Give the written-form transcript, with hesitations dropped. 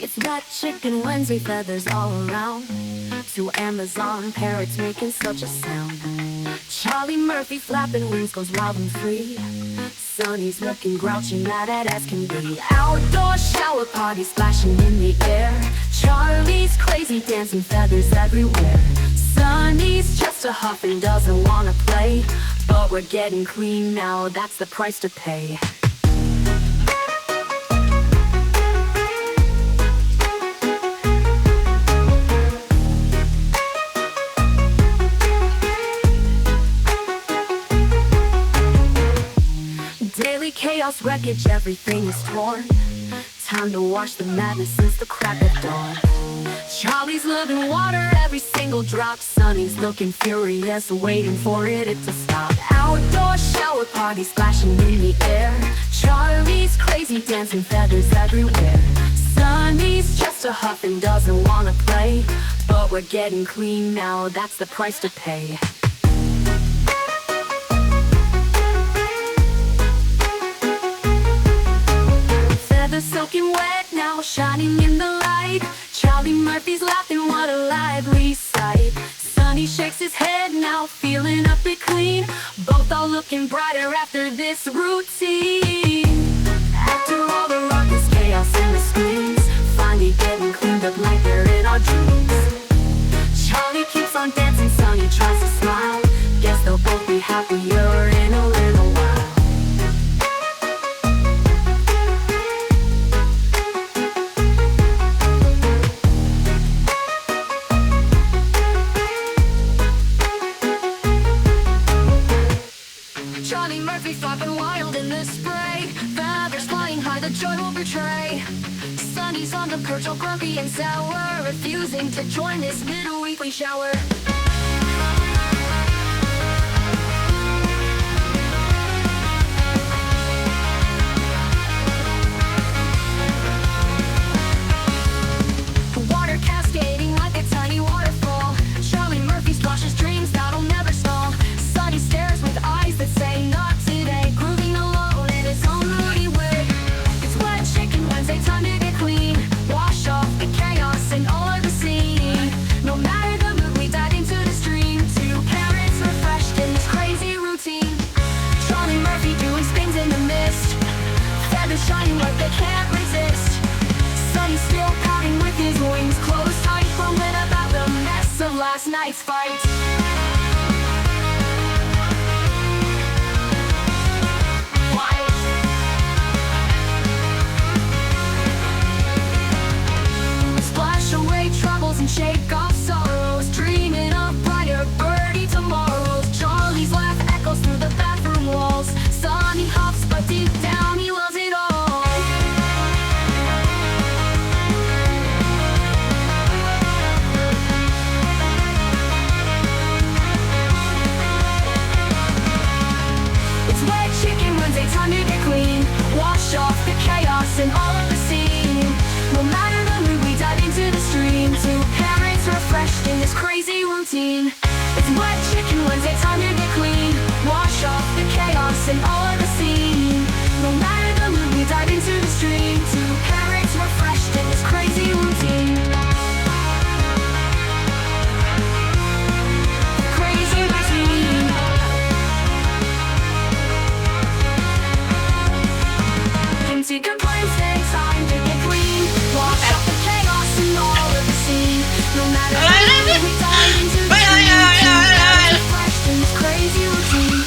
It's that chicken Wednesday, feathers all around. Two Amazon parrots making such a sound. Charlie Murphy flapping wings goes wild and free. Sonny's looking grouchy, mad as can be. Outdoor shower party splashing in the air. Charlie's crazy dancing, feathers everywhere. Sonny's just a huff and doesn't wanna play, but we're getting clean now, that's the price to pay. Daily chaos, wreckage, everything is torn. Time to wash the madness since the crack of dawn. Charlie's loving water, every single drop. Sonny's looking furious, waiting for it to stop. Outdoor shower party splashing in the air. Charlie's crazy dancing, feathers everywhere. Sonny's just a huff and doesn't wanna play, but we're getting clean now, that's the price to pay. Feathers soaking wet now, shining in the light. Charlie Murphy's laughing, what a lively sight. Sonny shakes his head now, feeling up and clean. Both are looking brighter after this routine. After all the ruckus, chaos and the screams, finally getting cleaned up like they're in our dreams. Charlie keeps on dancing, Sonny tries to smile. Guess they'll both be happier in a little while. Charlie Murphy flapping wild in the spray. Feathers flying high, the joy will betray. Sonny's on the perch, all grumpy and sour, refusing to join this mid-weekly shower. Water cascading like a tiny waterfall. Charlie Murphy splashes dreams that'll never stall. Sonny stares with eyes that say not today, grooving alone in his own moody way. It's wet chicken Wednesday, time to get clean. Wash off the chaos and all of the scene. No matter the mood, we dive into the stream. Two parrots refreshed in this crazy routine. Charlie Murphy doing spins in the mist, feathers shining like they can't resist. Sonny's still pouting with his wings closed tight, grumbling about the mess of last night's fight. Splash away troubles and shake off sorrows, dreaming of brighter, birdie tomorrows. Charlie's laugh echoes through the bathroom walls. Sonny hops, but deep down he loves it all. It's wet chicken Wednesday, time to get clean. Wash off the chaos and all of the scene. No matter the mood, we dive into the stream. Two parrots refreshed in this crazy routine. It's wet chicken Wednesday, time to get clean. Wash off the chaos and all of the scene. No matter the mood, we dive into the stream. Two parrots refreshed in this crazy routine. Crazy routine. Empty good Wednesday, time to get clean. Wash off the chaos and all of the scene. No matter the mood, we dive into the stream. Two parrots refreshed in this crazy routine.